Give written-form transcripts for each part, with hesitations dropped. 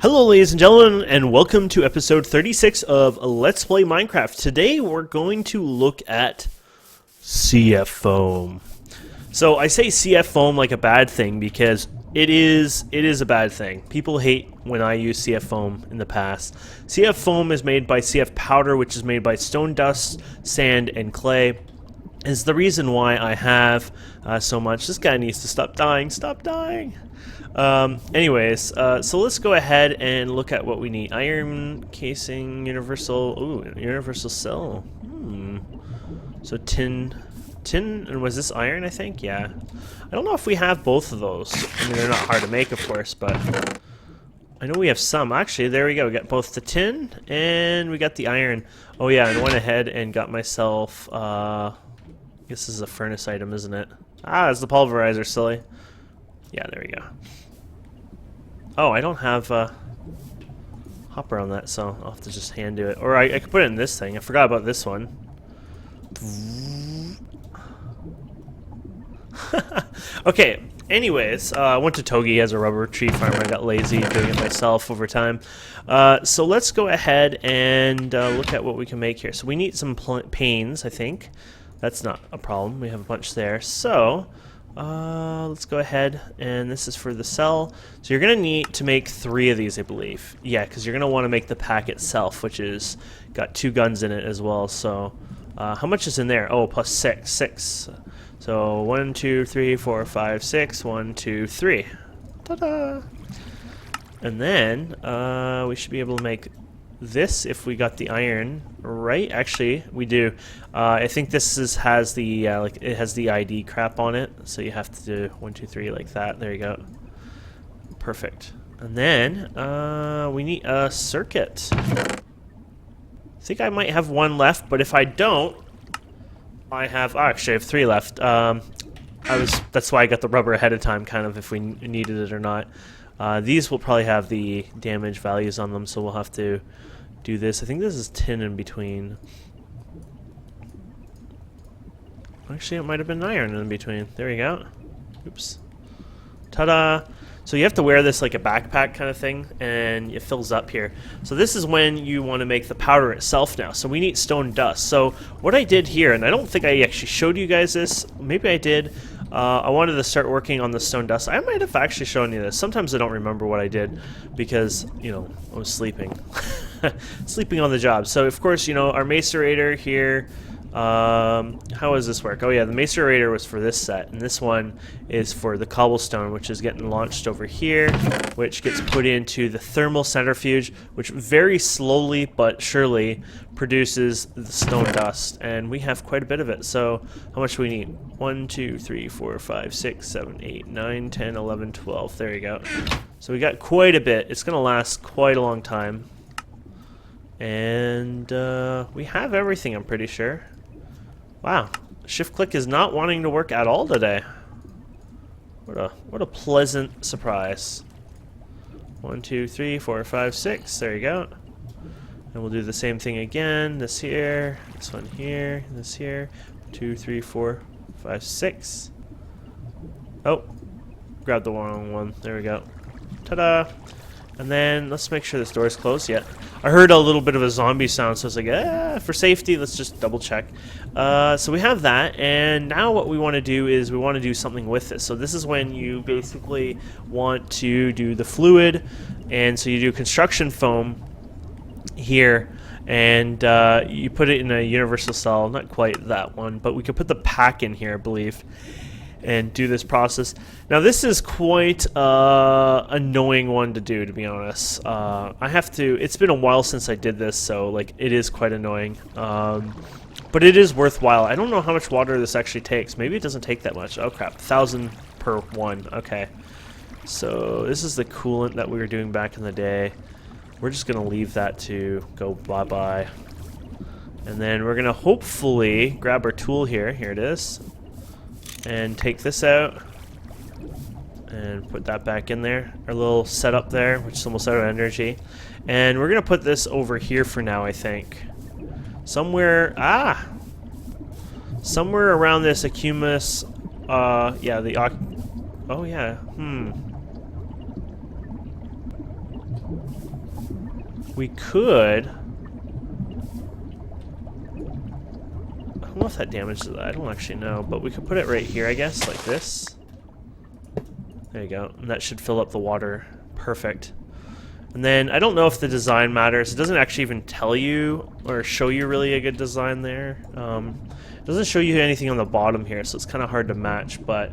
Hello ladies and gentlemen, and welcome to episode 36 of Let's Play Minecraft. Today we're going to look at CF foam. So I say CF foam like a bad thing because it is a bad thing. People hate when I use CF foam in the past. CF foam is made by CF powder, which is made by stone dust, sand, and clay. Is the reason why I have so much. This guy needs to stop dying. Stop dying! So let's go ahead and look at what we need. Iron casing, universal cell. So tin, and was this iron, I think? Yeah. I don't know if we have both of those. I mean, they're not hard to make, of course, but I know we have some. Actually, there we go. We got both the tin and we got the iron. Oh yeah, and I went ahead and got myself, I guess this is a furnace item, isn't it? Ah, it's the pulverizer, silly. Yeah, there we go. Oh, I don't have a hopper on that, so I'll have to just hand do it. Or I could put it in this thing. I forgot about this one. Okay, anyways, I went to Togi as a rubber tree farmer. I got lazy doing it myself over time. So let's go ahead and look at what we can make here. So we need some panes, I think. That's not a problem. We have a bunch there. So let's go ahead, and this is for the cell. So you're going to need to make 3 of these, I believe. Yeah, because you're going to want to make the pack itself, which is got 2 guns in it as well. So how much is in there? Oh, plus 6. So 1, 2, 3, 4, 5, 6. 1, 2, 3. Ta-da! And then we should be able to make this if we got the iron right. Actually, we do. I think this has the it has the ID crap on it, so you have to do 1, 2, 3 like that. There you go. Perfect. And then we need a circuit. I think I might have 1 left, but if I don't, I have actually I have 3 left. That's why I got the rubber ahead of time, kind of if we needed it or not. These will probably have the damage values on them, so we'll have to do this. I think this is tin in between. Actually, it might have been iron in between. There you go. Oops. Ta-da! So you have to wear this like a backpack kind of thing, and it fills up here. So this is when you want to make the powder itself now. So we need stone dust. So what I did here, and I don't think I actually showed you guys this. Maybe I did. I wanted to start working on the stone dust. I might have actually shown you this. Sometimes I don't remember what I did because, you know, I was sleeping. Sleeping on the job. So, of course, you know, our macerator here. How does this work? Oh yeah, the macerator was for this set, and this one is for the cobblestone, which is getting launched over here, which gets put into the thermal centrifuge, which very slowly but surely produces the stone dust, and we have quite a bit of it. So how much do we need? 1, 2, 3, 4, 5, 6, 7, 8, 9, 10, 11, 12. There you go. So we got quite a bit. It's gonna last quite a long time, and we have everything, I'm pretty sure. Wow, shift click is not wanting to work at all today. What a pleasant surprise. 1, 2, 3, 4, 5, 6. There you go. And we'll do the same thing again. This here, this one here, this here. 2, 3, 4, 5, 6. Oh, grabbed the wrong one. There we go. Ta-da! And then let's make sure this door is closed. Yeah, I heard a little bit of a zombie sound, so I was like, for safety, let's just double check. So we have that, and now what we want to do is we want to do something with this. So this is when you basically want to do the fluid, and so you do construction foam here, and you put it in a universal cell. Not quite that one, but we could put the pack in here, I believe, and do this process. Now this is quite annoying one to do, to be honest. I have to, it's been a while since I did this, so like it is quite annoying, but it is worthwhile. I don't know how much water this actually takes. Maybe it doesn't take that much. Oh crap, 1,000 per one. Okay, so this is the coolant that we were doing back in the day. We're just gonna leave that to go bye-bye, and then we're gonna hopefully grab our tool here. Here it is. And take this out and put that back in there, our little setup there, which is almost out of energy. And we're gonna put this over here for now, I think. Somewhere around this accumulus, yeah, oh yeah, we could... I don't know if that damages it. I don't actually know, but we could put it right here, I guess, like this. There you go. And that should fill up the water. Perfect. And then, I don't know if the design matters. It doesn't actually even tell you or show you really a good design there. It doesn't show you anything on the bottom here, so it's kind of hard to match, but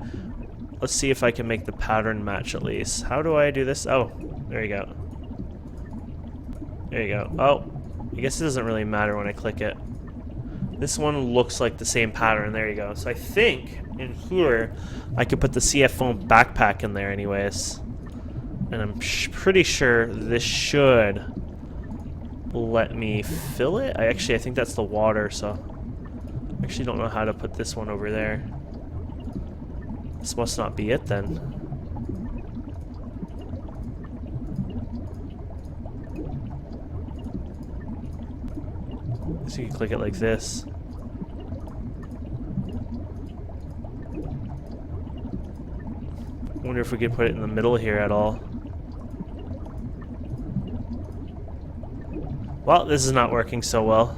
let's see if I can make the pattern match at least. How do I do this? Oh, there you go. There you go. Oh, I guess it doesn't really matter when I click it. This one looks like the same pattern. There you go. So I think in here I could put the CF foam backpack in there anyways. And I'm pretty sure this should let me fill it. I think that's the water, so I actually don't know how to put this one over there. This must not be it then. So you can click it like this. I wonder if we could put it in the middle here at all. Well, this is not working so well.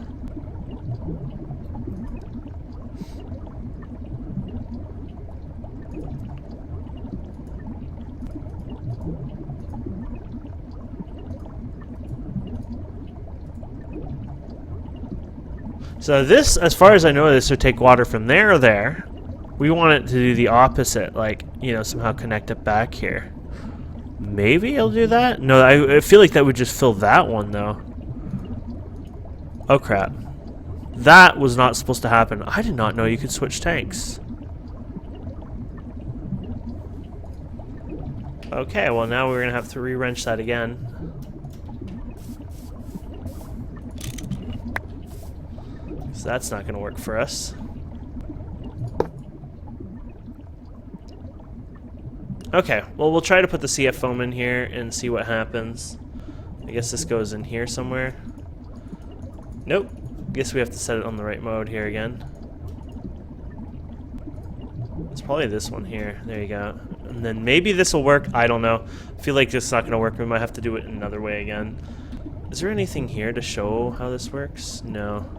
So this, as far as I know, this would take water from there or there. We want it to do the opposite, like, you know, somehow connect it back here. Maybe it'll do that? No, I feel like that would just fill that one, though. Oh, crap. That was not supposed to happen. I did not know you could switch tanks. Okay, well, now we're going to have to re-wrench that again. So that's not going to work for us. Okay, well, we'll try to put the CF foam in here and see what happens. I guess this goes in here somewhere. Nope. Guess we have to set it on the right mode here again. It's probably this one here. There you go. And then maybe this will work. I don't know. I feel like this is not going to work. We might have to do it another way again. Is there anything here to show how this works? No.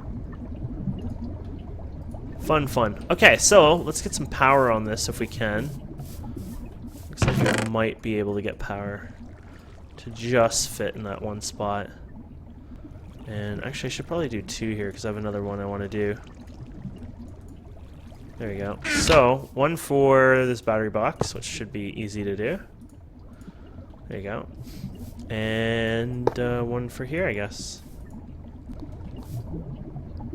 Fun. Okay, so let's get some power on this if we can. Looks like we might be able to get power to just fit in that one spot. And actually, I should probably do two here because I have another one I want to do. There we go. So, one for this battery box, which should be easy to do. There you go. And one for here, I guess.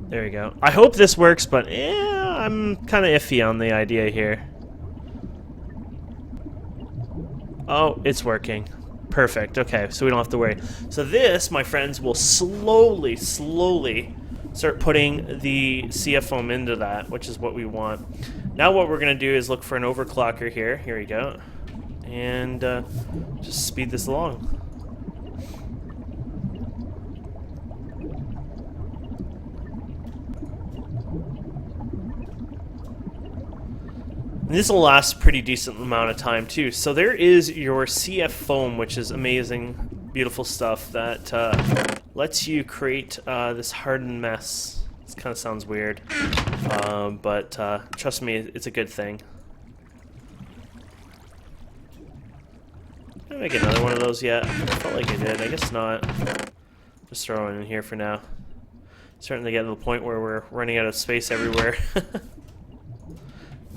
There we go. I hope this works, but I'm kind of iffy on the idea here. Oh, it's working. Perfect. Okay, so we don't have to worry. So this, my friends, will slowly start putting the CF foam into that, which is what we want. Now what we're going to do is look for an overclocker here. Here we go. And just speed this along. And this will last a pretty decent amount of time too. So there is your CF foam, which is amazing, beautiful stuff that lets you create this hardened mess. This kind of sounds weird, but trust me, it's a good thing. Did I make another one of those yet? I felt like I did. I guess not. Just throw it in here for now. Starting to get to the point where we're running out of space everywhere.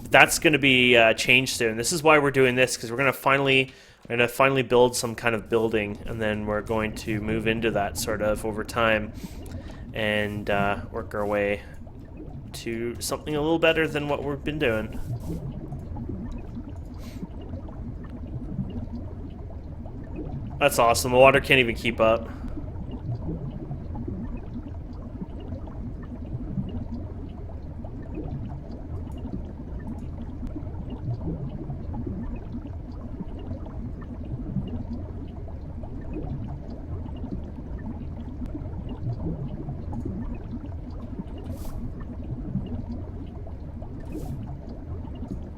That's going to be changed soon. This is why we're doing this, because we're going to finally build some kind of building, and then we're going to move into that sort of over time and work our way to something a little better than what we've been doing. That's awesome. The water can't even keep up.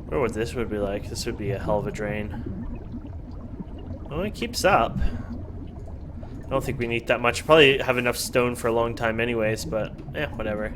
I wonder what this would be like. This would be a hell of a drain. Oh, it keeps up. I don't think we need that much. Probably have enough stone for a long time anyways, but whatever.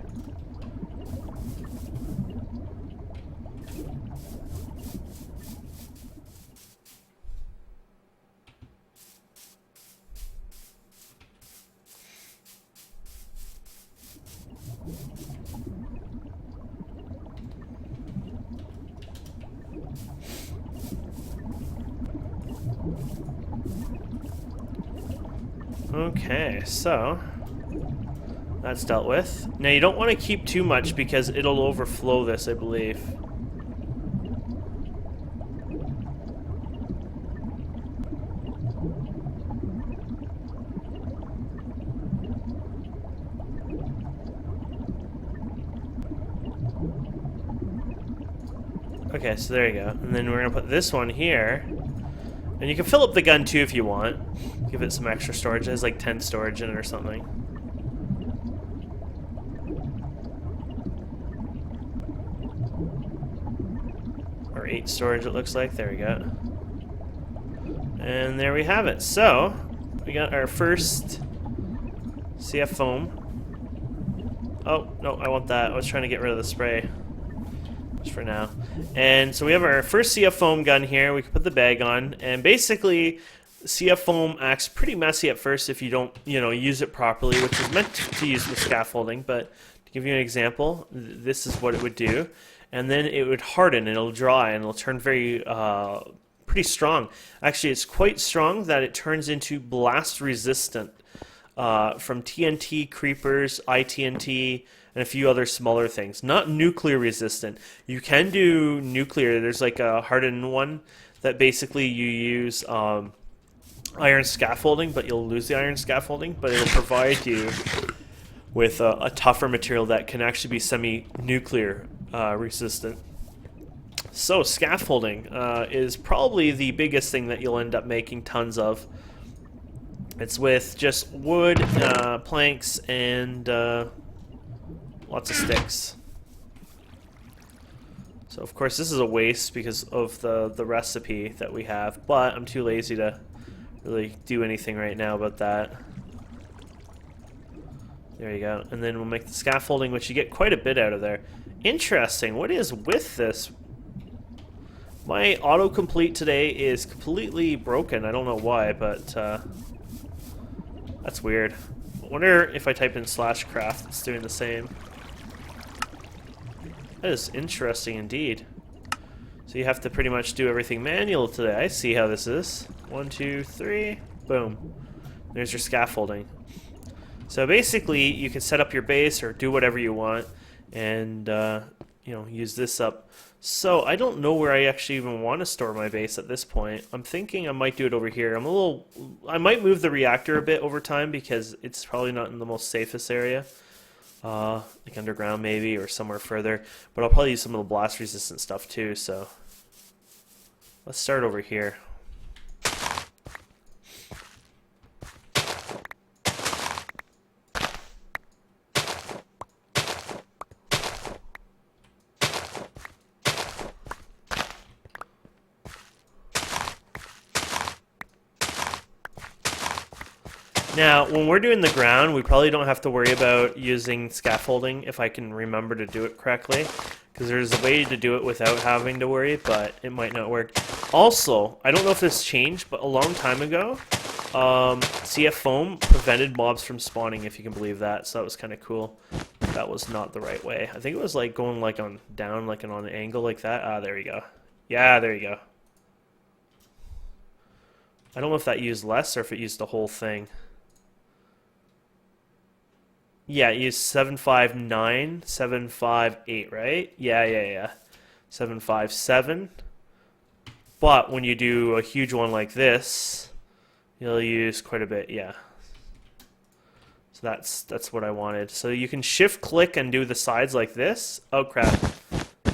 Okay, so that's dealt with. Now you don't want to keep too much because it'll overflow this, I believe. Okay, so there you go. And then we're going to put this one here. And you can fill up the gun too if you want. Give it some extra storage. It has like 10 storage in it or something. Or 8 storage it looks like. There we go. And there we have it. So, we got our first CF foam. Oh, no, I want that. I was trying to get rid of the spray. Just for now. And so we have our first CF foam gun here. We can put the bag on. And basically, CF foam acts pretty messy at first if you don't, use it properly, which is meant to use with scaffolding. But to give you an example, this is what it would do. And then it would harden, and it'll dry, and it'll turn very, pretty strong. Actually, it's quite strong that it turns into blast resistant from TNT, creepers, ITNT, and a few other smaller things. Not nuclear resistant. You can do nuclear. There's like a hardened one that basically you use iron scaffolding, but you'll lose the iron scaffolding, but it'll provide you with a tougher material that can actually be semi-nuclear resistant. So scaffolding is probably the biggest thing that you'll end up making tons of. It's with just wood, planks, and lots of sticks. So of course this is a waste because of the recipe that we have, but I'm too lazy to really do anything right now about that. There you go. And then we'll make the scaffolding, which you get quite a bit out of there. Interesting. What is with this? My autocomplete today is completely broken. I don't know why, but that's weird. I wonder if I type in /craft, it's doing the same. That is interesting indeed. So you have to pretty much do everything manual today. I see how this is. 1, 2, 3, boom. There's your scaffolding. So basically, you can set up your base or do whatever you want, and use this up. So I don't know where I actually even want to store my base at this point. I'm thinking I might do it over here. I might move the reactor a bit over time because it's probably not in the most safest area. Like underground maybe, or somewhere further. But I'll probably use some of the blast resistant stuff too, so let's start over here. Now, when we're doing the ground, we probably don't have to worry about using scaffolding if I can remember to do it correctly, because there's a way to do it without having to worry, but it might not work. Also, I don't know if this changed, but a long time ago, CF foam prevented mobs from spawning, if you can believe that, so that was kind of cool. That was not the right way. I think it was like going like on down, like on an angle like that. Ah, there we go. Yeah, there you go. I don't know if that used less or if it used the whole thing. Yeah, it used 759, 758, right? Yeah. 757. But when you do a huge one like this, you'll use quite a bit, yeah. So that's what I wanted. So you can shift click and do the sides like this. Oh crap.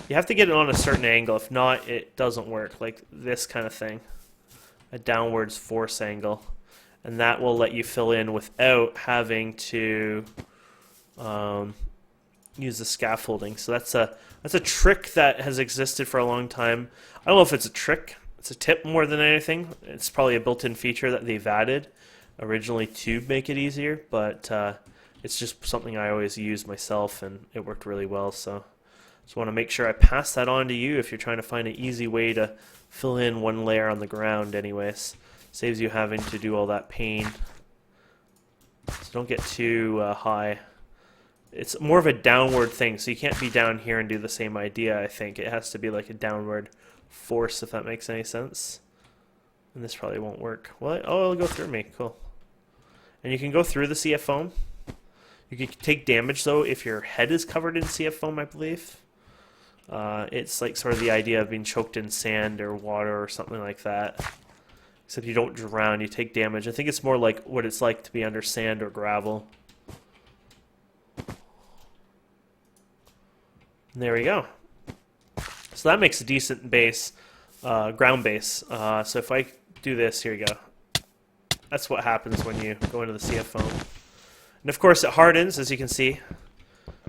You have to get it on a certain angle, if not it doesn't work, like this kind of thing. A downwards force angle. And that will let you fill in without having to use the scaffolding. So that's a trick that has existed for a long time. I don't know if it's a trick. It's a tip more than anything. It's probably a built-in feature that they've added. originally to make it easier, but it's just something I always use myself, and it worked really well. So just want to make sure I pass that on to you if you're trying to find an easy way to fill in one layer on the ground anyways. Saves you having to do all that pain. So don't get too high. It's more of a downward thing, so you can't be down here and do the same idea, I think. It has to be like a downward force, if that makes any sense. And this probably won't work. What? Oh, it'll go through me. Cool. And you can go through the CF foam. You can take damage, though, if your head is covered in CF foam, I believe. It's like sort of the idea of being choked in sand or water or something like that. Except you don't drown, you take damage. I think it's more like what it's like to be under sand or gravel. And there we go. So that makes a decent base, ground base. So if I do this, here you go. That's what happens when you go into the CF foam. And of course it hardens, as you can see.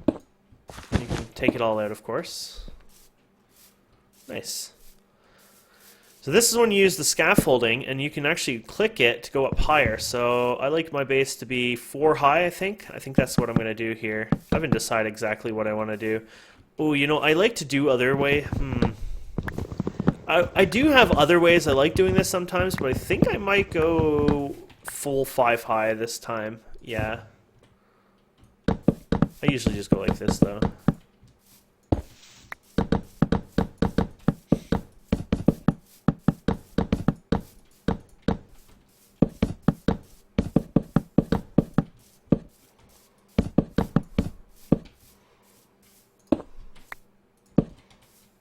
And you can take it all out, of course. Nice. So this is when you use the scaffolding, and you can actually click it to go up higher. So I like my base to be 4 high, I think. I think that's what I'm going to do here. I haven't decided exactly what I want to do. Oh, you know, I like to do other way. I do have other ways I like doing this sometimes, but I think I might go full 5 high this time. Yeah. I usually just go like this, though.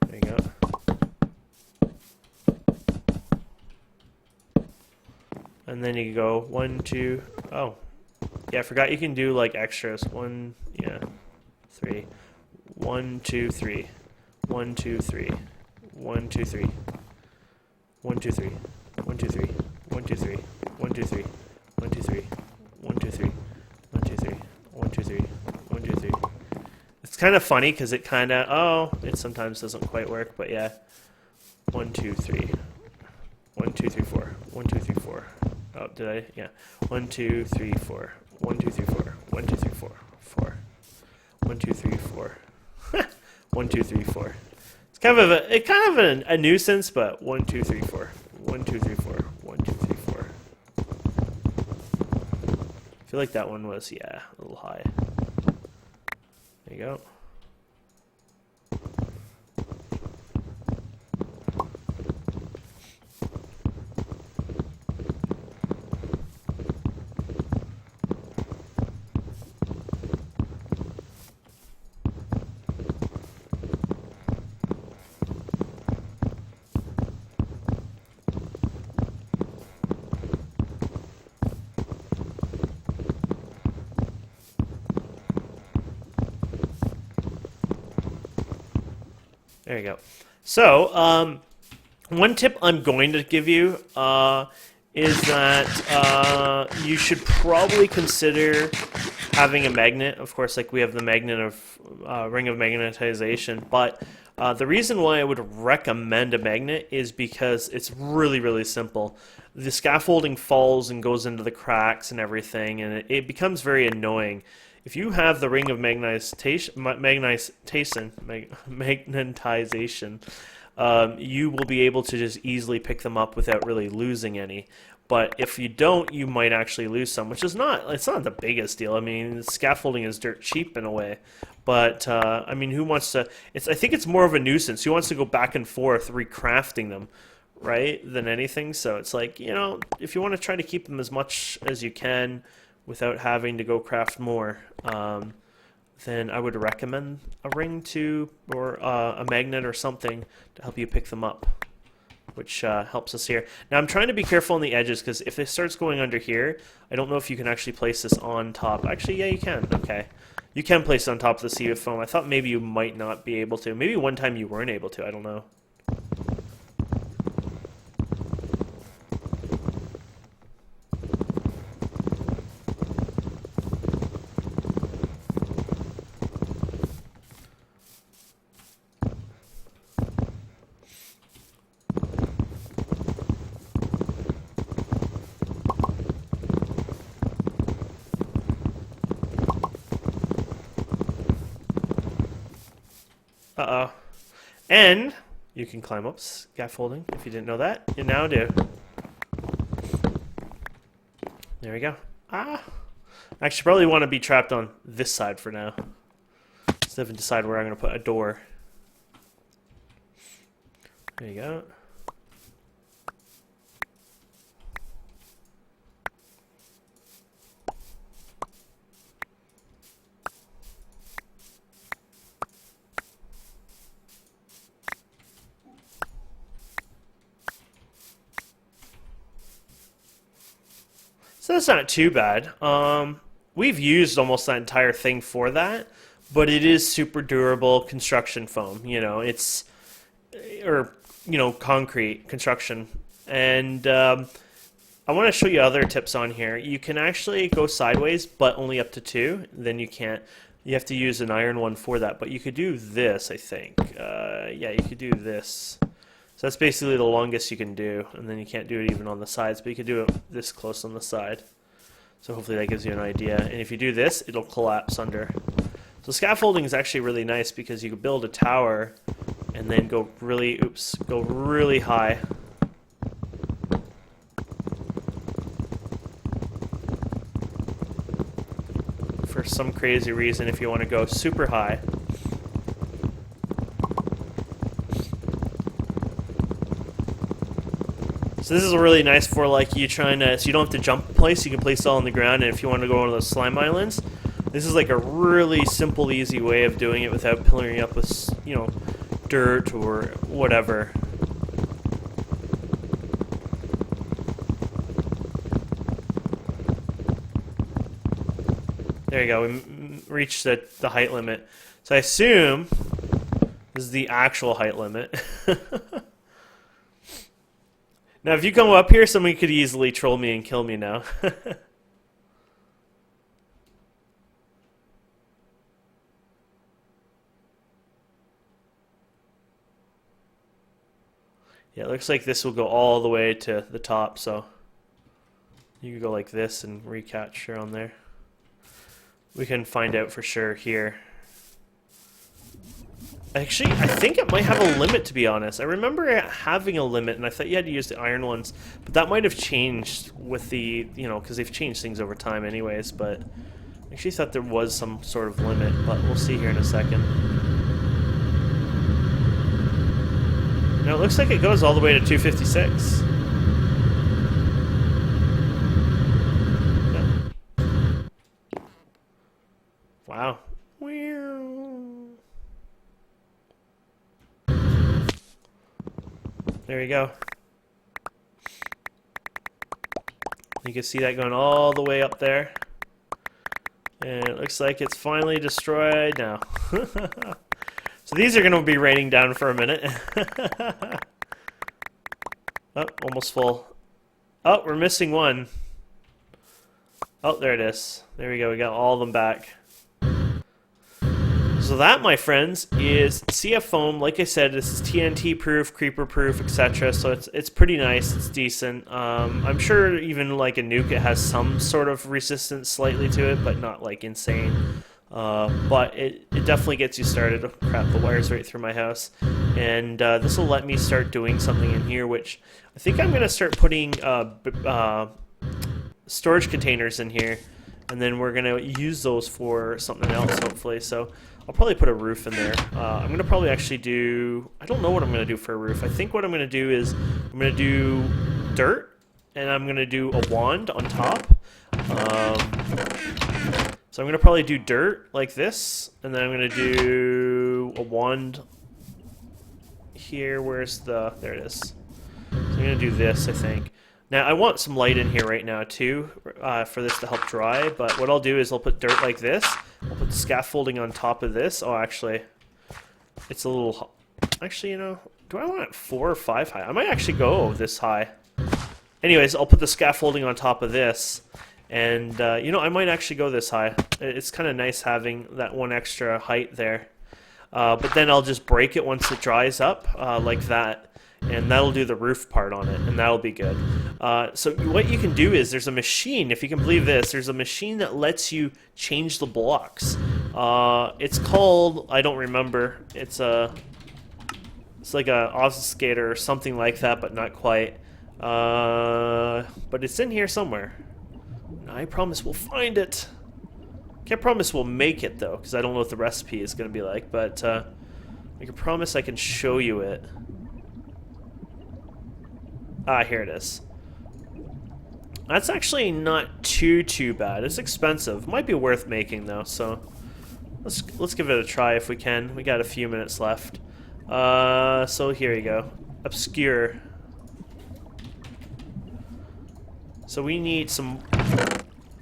There you go. And then you can go 1, 2. Oh, yeah, I forgot you can do like extras. 1, yeah, 3. 1, 2, 3. 1, 2, 3. 1, 2, 3. 1, 2, 3. 1, 2, 3. 1, 2, 3. 1, 2, 3. 1, 2, 3. 1, 2, 3. 1, 2, 3. 1, 2, 3. 1, 2, 3. It's kind of funny because it kind of, oh, it sometimes doesn't quite work, but yeah. 1, 2, 3. 1, 2, 3, 4. 1, 2, 3, 4. Oh, did I? Yeah. 1, 2, 3, 4. 1, 2, 3, 4. 1, 2, 3, 4. 4. 1, 2, 3, 4. 1, 2, 3, 4. It's kind of a nuisance, but 1, 2, 3, 4. 1, 2, 3, 4. 1, 2, 3, 4. I feel like that one was, yeah, a little high. There you go. There you go. So, one tip I'm going to give you is that you should probably consider having a magnet. Of course, like we have the magnet of ring of magnetization, but the reason why I would recommend a magnet is because it's really, really simple. The scaffolding falls and goes into the cracks and everything, and it becomes very annoying. If you have the ring of magnetization, you will be able to just easily pick them up without really losing any. But if you don't, you might actually lose some, which is it's not the biggest deal. I mean, scaffolding is dirt cheap in a way. But, I mean, who wants to, I think it's more of a nuisance. Who wants to go back and forth recrafting them, right, than anything? So it's like, you know, if you want to try to keep them as much as you can without having to go craft more, then I would recommend a ring or a magnet or something to help you pick them up, which helps us here. Now I'm trying to be careful on the edges because if it starts going under here, I don't know if you can actually place this on top. Actually, yeah, you can. Okay. You can place it on top of the CF foam. I thought maybe you might not be able to. Maybe one time you weren't able to. I don't know. Uh-oh. And you can climb up scaffolding. If you didn't know that, you now do. There we go. Ah. I actually probably want to be trapped on this side for now. Instead of decide where I'm going to put a door. There you go. So that's not too bad. We've used almost that entire thing for that, but it is super durable construction foam. You know, it's concrete construction. And I want to show you other tips on here. You can actually go sideways, but only up to 2. Then you can't. You have to use an iron one for that. But you could do this, I think. Yeah, you could do this. So that's basically the longest you can do, and then you can't do it even on the sides, but you can do it this close on the side. So hopefully that gives you an idea. And if you do this, it'll collapse under. So scaffolding is actually really nice because you can build a tower and then go really high. For some crazy reason, if you want to go super high. So this is really nice for like you trying to, so you don't have to jump a place, you can place it all on the ground, and if you want to go on one of those slime islands, this is like a really simple, easy way of doing it without pillaring up with, you know, dirt or whatever. There you go, we reached the height limit. So I assume this is the actual height limit. Now, if you come up here, somebody could easily troll me and kill me now. Yeah, it looks like this will go all the way to the top, so you can go like this and recapture on there. We can find out for sure here. Actually, I think it might have a limit, to be honest. I remember it having a limit, and I thought you had to use the iron ones, but that might have changed with the, you know, because they've changed things over time anyways, but I actually thought there was some sort of limit, but we'll see here in a second. Now, it looks like it goes all the way to 256. Yeah. Wow. There you go. You can see that going all the way up there. And it looks like it's finally destroyed now. So these are going to be raining down for a minute. Oh, almost full. Oh, we're missing one. Oh, there it is. There we go. We got all of them back. So that, my friends, is CF foam. Like I said, this is TNT proof, creeper proof, etc. So it's pretty nice. It's decent. I'm sure even like a nuke, it has some sort of resistance slightly to it, but not like insane. But it definitely gets you started. Oh, crap, the wire's right through my house. And this will let me start doing something in here, which I think I'm going to start putting storage containers in here. And then we're going to use those for something else, hopefully. So I'll probably put a roof in there. I'm going to probably actually do... I don't know what I'm going to do for a roof. I think what I'm going to do is I'm going to do dirt, and I'm going to do a wand on top. So I'm going to probably do dirt like this, and then I'm going to do a wand here. Where's the... There it is. So I'm going to do this, I think. Now, I want some light in here right now, too, for this to help dry, but what I'll do is I'll put dirt like this. I'll put the scaffolding on top of this. Oh, actually, it's a little... Actually, you know, do I want it 4 or 5 high? I might actually go this high. Anyways, I'll put the scaffolding on top of this, and, you know, I might actually go this high. It's kind of nice having that one extra height there. But then I'll just break it once it dries up, like that. And that'll do the roof part on it, and that'll be good. So what you can do is there's a machine, if you can believe this, there's a machine that lets you change the blocks. It's called, I don't remember. It's like a obfuscator or something like that, but not quite. But it's in here somewhere. I promise we'll find it. Can't promise we'll make it though, because I don't know what the recipe is going to be like. But I can promise I can show you it. Ah, here it is. That's actually not too bad. It's expensive. Might be worth making though. So let's give it a try if we can. We got a few minutes left. So here you go. Obscure. So we need some...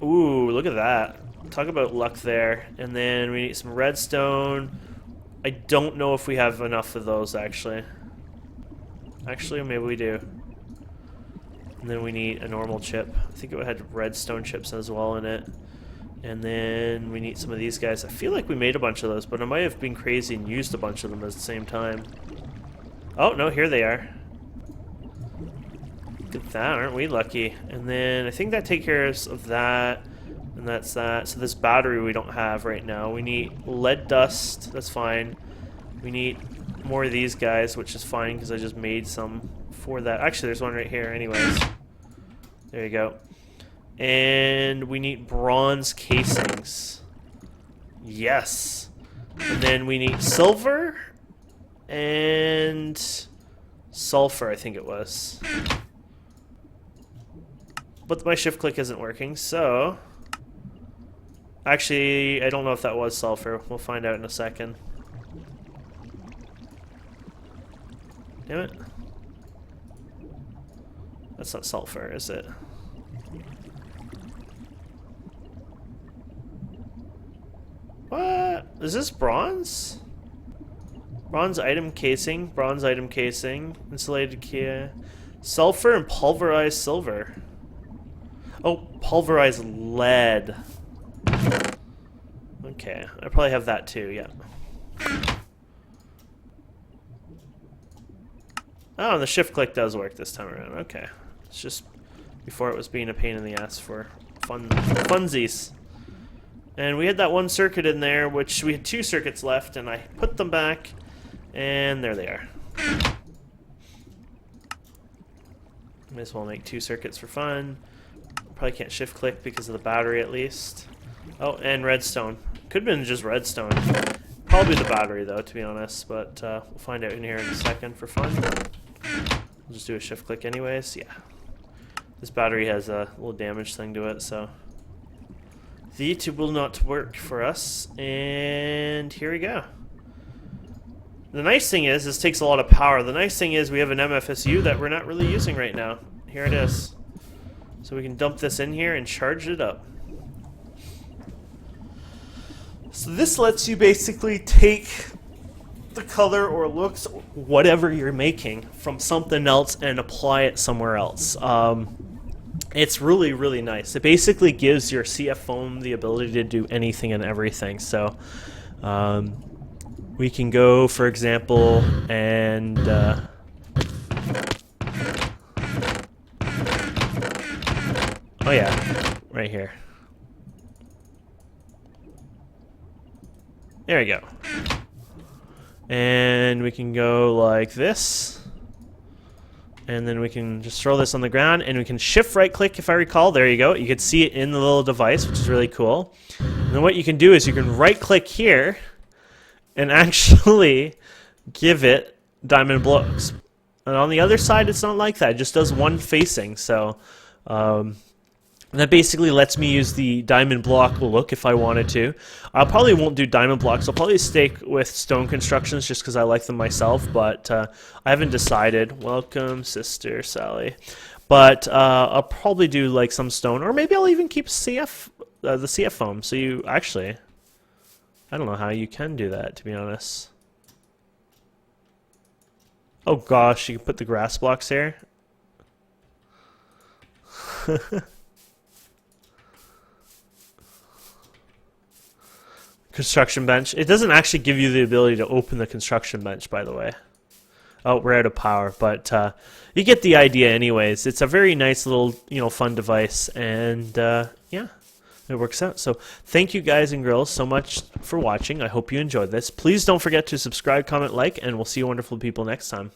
Ooh, look at that. Talk about luck there. And then we need some redstone. I don't know if we have enough of those, actually. Actually, maybe we do. And then we need a normal chip. I think it had redstone chips as well in it. And then we need some of these guys. I feel like we made a bunch of those, but I might have been crazy and used a bunch of them at the same time. Oh, no, here they are. Look at that, aren't we lucky? And then I think that takes care of that, and that's that. So this battery we don't have right now. We need lead dust, that's fine. We need more of these guys, which is fine because I just made some for that. Actually, there's one right here anyways. There you go. And we need bronze casings. Yes. And then we need silver and sulfur, I think it was. But my shift click isn't working, so... Actually, I don't know if that was sulfur. We'll find out in a second. Damn it. That's not sulfur, is it? What? Is this bronze? Bronze item casing, insulated key, sulfur and pulverized silver. Oh, pulverized lead. Okay, I probably have that too, yeah. Oh, and the shift click does work this time around, okay. It's just before it was being a pain in the ass for funsies. And we had that one circuit in there, which we had 2 circuits left, and I put them back, and there they are. Might as well make 2 circuits for fun. Probably can't shift click because of the battery at least. Oh, and redstone. Could have been just redstone. Probably the battery though, to be honest, but we'll find out in here in a second for fun. We'll just do a shift click anyways, yeah. This battery has a little damage thing to it, so... The two will not work for us, and here we go. The nice thing is, this takes a lot of power. The nice thing is we have an MFSU that we're not really using right now. Here it is. So we can dump this in here and charge it up. So this lets you basically take the color or looks, whatever you're making, from something else and apply it somewhere else. It's really, really nice. It basically gives your CF foam the ability to do anything and everything. So we can go, for example, and oh yeah, right here. There we go. And we can go like this. And then we can just throw this on the ground, and we can shift right click if I recall. There you go. You can see it in the little device, which is really cool. And then what you can do is you can right click here and actually give it diamond blocks. And on the other side, it's not like that. It just does one facing. So that basically lets me use the diamond block look if I wanted to. I probably won't do diamond blocks. I'll probably stick with stone constructions just because I like them myself, but I haven't decided. Welcome, Sister Sally. But I'll probably do like some stone, or maybe I'll even keep CF, the CF foam. So you actually, I don't know how you can do that, to be honest. Oh gosh, you can put the grass blocks here. Construction bench. It doesn't actually give you the ability to open the construction bench, by the way. Oh, we're out of power, but you get the idea anyways. It's a very nice little, fun device, and yeah. it works out. So thank you guys and girls so much for watching. I hope you enjoyed this. Please don't forget to subscribe, comment, like, and we'll see you wonderful people next time.